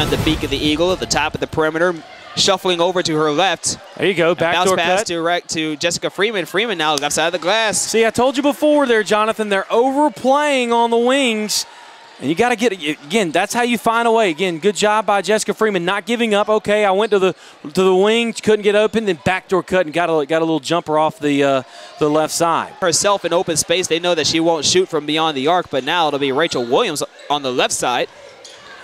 on the beak of the Eagle at the top of the perimeter, shuffling over to her left. There you go, backdoor pass cut. to Jessica Freeman. Freeman now left side of the glass. See, I told you before there, Jonathan, they're overplaying on the wings. And you got to get, again, that's how you find a way. Again, good job by Jessica Freeman not giving up. Okay, I went to the wing, couldn't get open, then backdoor cut and got a little jumper off the left side. Herself in open space, they know that she won't shoot from beyond the arc, but now it'll be Rachel Williams on the left side.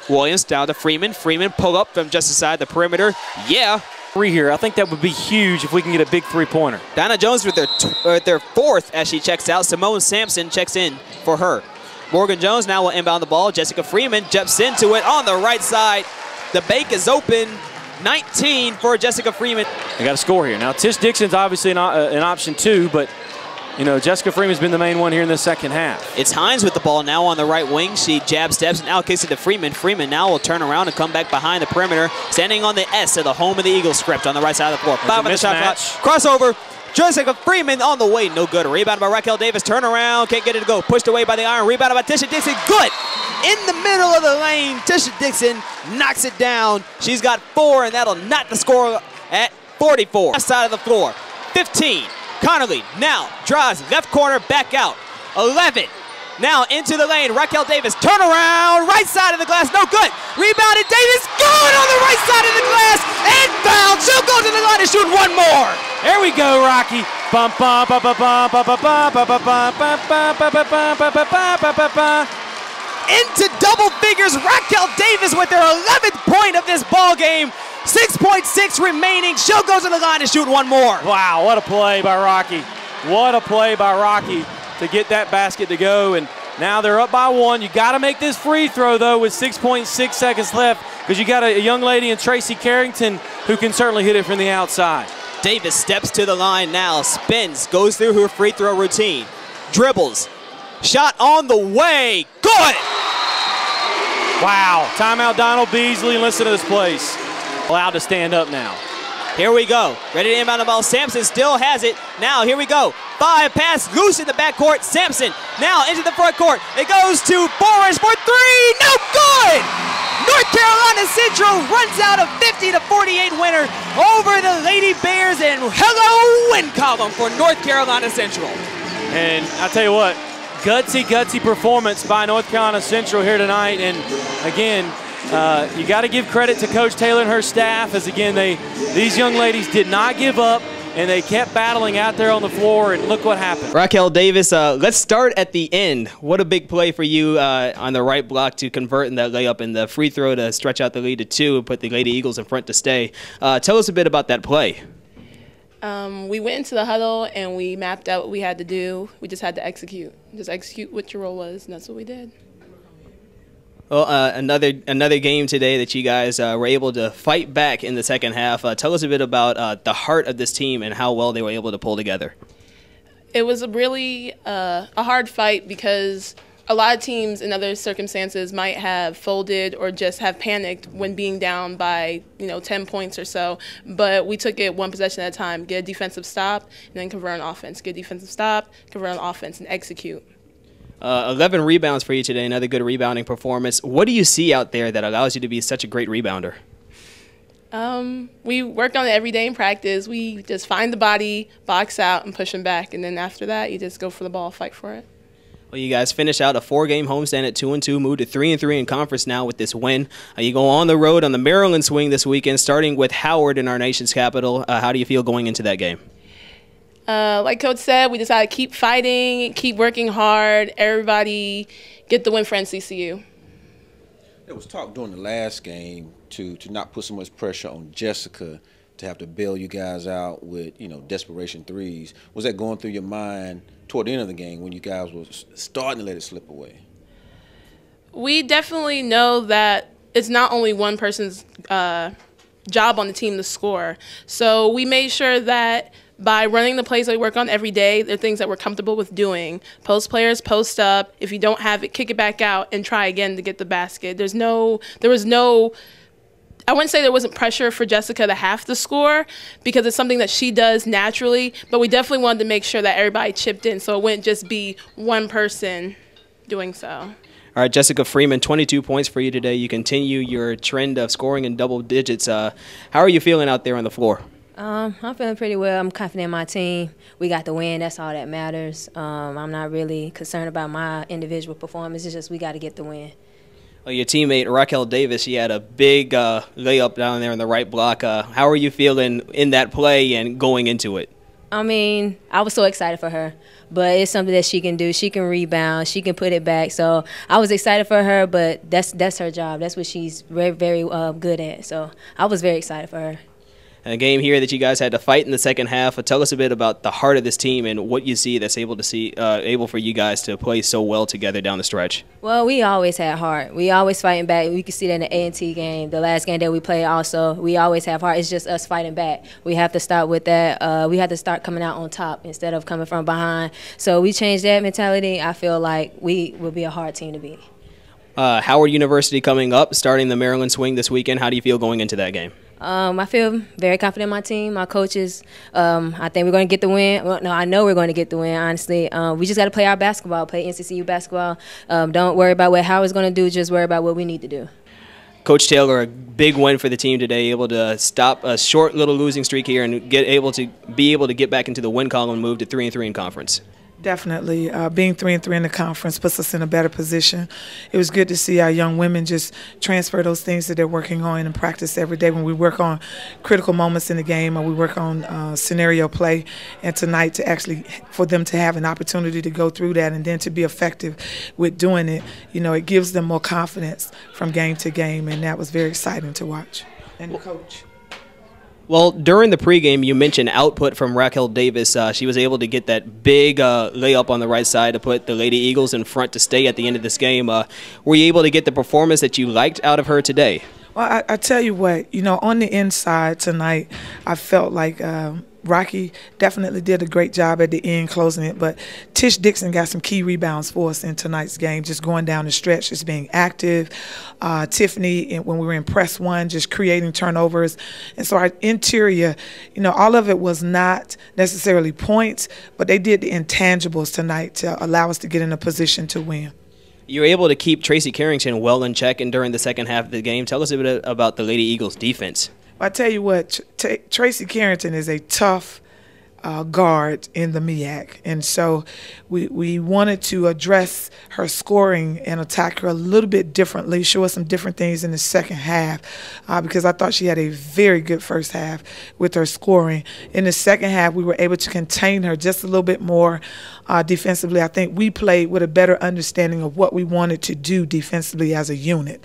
Williams down to Freeman. Freeman pull up from just inside the perimeter. Yeah. Three here. I think that would be huge if we can get a big three-pointer. Dinah Jones with their fourth as she checks out. Simone Sampson checks in for her. Morgan Jones now will inbound the ball. Jessica Freeman jumps into it on the right side. The bank is open. 19 for Jessica Freeman. They got to score here. Now, Tish Dixon's obviously an option too, but you know, Jessica Freeman's been the main one here in the second half. It's Hines with the ball now on the right wing. She jab steps and now kicks it to Freeman. Freeman now will turn around and come back behind the perimeter, standing on the S of the home of the Eagles script on the right side of the floor. 5 on the shot clock. Crossover. Jessica Freeman on the way. No good. Rebounded by Racquel Davis. Turn around. Can't get it to go. Pushed away by the iron. Rebounded by Tisha Dixon. Good. In the middle of the lane, Tisha Dixon knocks it down. She's got 4, and that'll knot the score at 44. Left side of the floor. 15. Connerly now drives left corner, back out. 11. Now into the lane. Racquel Davis. Turn around. Right side of the glass. No good. Rebounded. Davis. Good on the right side of the glass. And fouled. She'll go to the line and shoot one more. There we go, Rocky. Into double figures. Racquel Davis with her 11th point of this ball game. 6.6 remaining. She'll go to the line and shoot one more. Wow, what a play by Rocky. What a play by Rocky to get that basket to go. And now they're up by 1. You got to make this free throw, though, with 6.6 seconds left, because you got a young lady in Tracy Carrington who can certainly hit it from the outside. Davis steps to the line now, spins, goes through her free throw routine, dribbles, shot on the way, good! Wow, timeout Donald Beasley, listen to this place. Allowed to stand up now. Here we go, ready to inbound the ball, Sampson still has it, now here we go, 5 pass, loose in the backcourt, Sampson now into the front court, it goes to Forrest for 3, no good! North Carolina Central runs out a 50-48 winner over the Lady Bears, and hello win column for North Carolina Central. And I tell you what, gutsy performance by North Carolina Central here tonight. And again, you got to give credit to Coach Taylor and her staff, as again these young ladies did not give up. And they kept battling out there on the floor, and look what happened. Racquel Davis, let's start at the end. What a big play for you on the right block to convert in that layup, and the free throw to stretch out the lead to 2 and put the Lady Eagles in front to stay. Tell us a bit about that play. We went into the huddle, and we mapped out what we had to do. We just had to execute. Just execute what your role was, and that's what we did. Well, another game today that you guys were able to fight back in the second half. Tell us a bit about the heart of this team and how well they were able to pull together. It was a really a hard fight, because a lot of teams in other circumstances might have folded or just have panicked when being down by 10 points or so. But we took it one possession at a time, get a defensive stop, and then convert on offense. Get a defensive stop, convert on offense, and execute. 11 rebounds for you today, another good rebounding performance. What do you see out there that allows you to be such a great rebounder? We work on it every day in practice. We just find the body, box out, and push them back. And then after that, you just go for the ball, fight for it. Well, you guys finish out a 4-game homestand at 2-2, moved to 3-3 in conference now with this win. You go on the road on the Maryland swing this weekend, starting with Howard in our nation's capital. How do you feel going into that game? Like Coach said, we decided to keep fighting, keep working hard. Everybody get the win for NCCU. There was talk during the last game to not put so much pressure on Jessica, to have to bail you guys out with desperation threes. Was that going through your mind toward the end of the game when you guys were starting to let it slip away? We definitely know that it's not only one person's job on the team to score. So we made sure that by running the plays that we work on every day, they're things that we're comfortable with doing. Post players, post up. If you don't have it, kick it back out and try again to get the basket. There was no, I wouldn't say there wasn't pressure for Jessica to have to score, because it's something that she does naturally, but we definitely wanted to make sure that everybody chipped in so it wouldn't just be one person doing so. All All right, Jessica Freeman, 22 points for you today. You continue your trend of scoring in double digits. How are you feeling out there on the floor? I'm feeling pretty well. I'm confident in my team. We got the win. That's all that matters. I'm not really concerned about my individual performance. It's just we got to get the win. Well, your teammate, Racquel Davis, she had a big layup down there in the right block. How are you feeling in that play and going into it? I mean, I was so excited for her, but it's something that she can do. She can rebound. She can put it back. So I was excited for her, but that's her job. That's what she's very, very good at. So I was very excited for her. And a game here that you guys had to fight in the second half. Tell us a bit about the heart of this team and what you see that's able for you guys to play so well together down the stretch. Well, we always had heart. We always fighting back. We could see that in the A&T game, the last game that we played also. We always have heart. It's just us fighting back. We have to start with that. We have to start coming out on top instead of coming from behind. So we changed that mentality. I feel like we will be a hard team to beat. Howard University coming up, starting the Maryland swing this weekend. How do you feel going into that game? I feel very confident in my team, my coaches. I think we're going to get the win. Well, no, I know we're going to get the win, honestly. We just got to play our basketball, play Nccu basketball. Don't worry about what Howard's going to do. Just worry about what we need to do. Coach Taylor, a big win for the team today, able to stop a short little losing streak here and be able to get back into the win column and move to 3-3 in conference. Definitely. Being 3-3 in the conference puts us in a better position. It was good to see our young women just transfer those things that they're working on and practice every day when we work on critical moments in the game or we work on scenario play. And tonight for them to have an opportunity to go through that and then to be effective with doing it, it gives them more confidence from game to game, and that was very exciting to watch. And the coach. Well, during the pregame, you mentioned output from Racquel Davis. She was able to get that big layup on the right side to put the Lady Eagles in front to stay at the end of this game. Were you able to get the performance that you liked out of her today? Well, I tell you what, on the inside tonight, I felt like Rocky definitely did a great job at the end closing it, but Tish Dixon got some key rebounds for us in tonight's game, just going down the stretch, just being active. Tiffany, when we were in press one, just creating turnovers. And so our interior, all of it was not necessarily points, but they did the intangibles tonight to allow us to get in a position to win. You were able to keep Tracy Carrington well in check and during the second half of the game. Tell us a bit about the Lady Eagles defense. I tell you what, Tracy Carrington is a tough guard in the MEAC, and so we wanted to address her scoring and attack her a little bit differently, show us some different things in the second half, because I thought she had a very good first half with her scoring. In the second half, we were able to contain her just a little bit more defensively. I think we played with a better understanding of what we wanted to do defensively as a unit,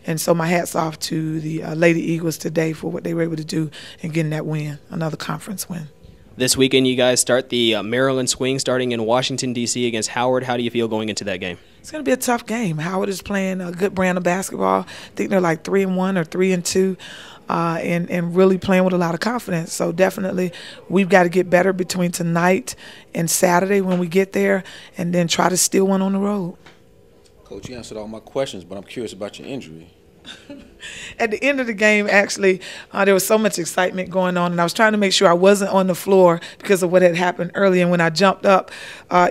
and so my hat's off to the Lady Eagles today for what they were able to do in getting that win, another conference win. This weekend, you guys start the Maryland swing starting in Washington, D.C. against Howard. How do you feel going into that game? It's going to be a tough game. Howard is playing a good brand of basketball. I think they're like 3-1 or 3-2, and really playing with a lot of confidence. So definitely we've got to get better between tonight and Saturday when we get there, and then try to steal one on the road. Coach, you answered all my questions, but I'm curious about your injury. At the end of the game, actually, there was so much excitement going on, and I was trying to make sure I wasn't on the floor because of what had happened earlier. And when I jumped up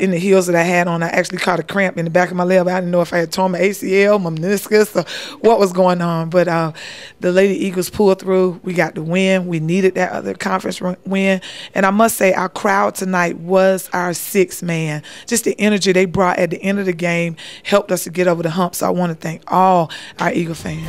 in the heels that I had on, I actually caught a cramp in the back of my leg. I didn't know if I had torn my ACL, my meniscus, or what was going on. But the Lady Eagles pulled through. We got the win. We needed that other conference win. And I must say, our crowd tonight was our sixth man. Just the energy they brought at the end of the game helped us to get over the hump. So I want to thank all our Eagle fans.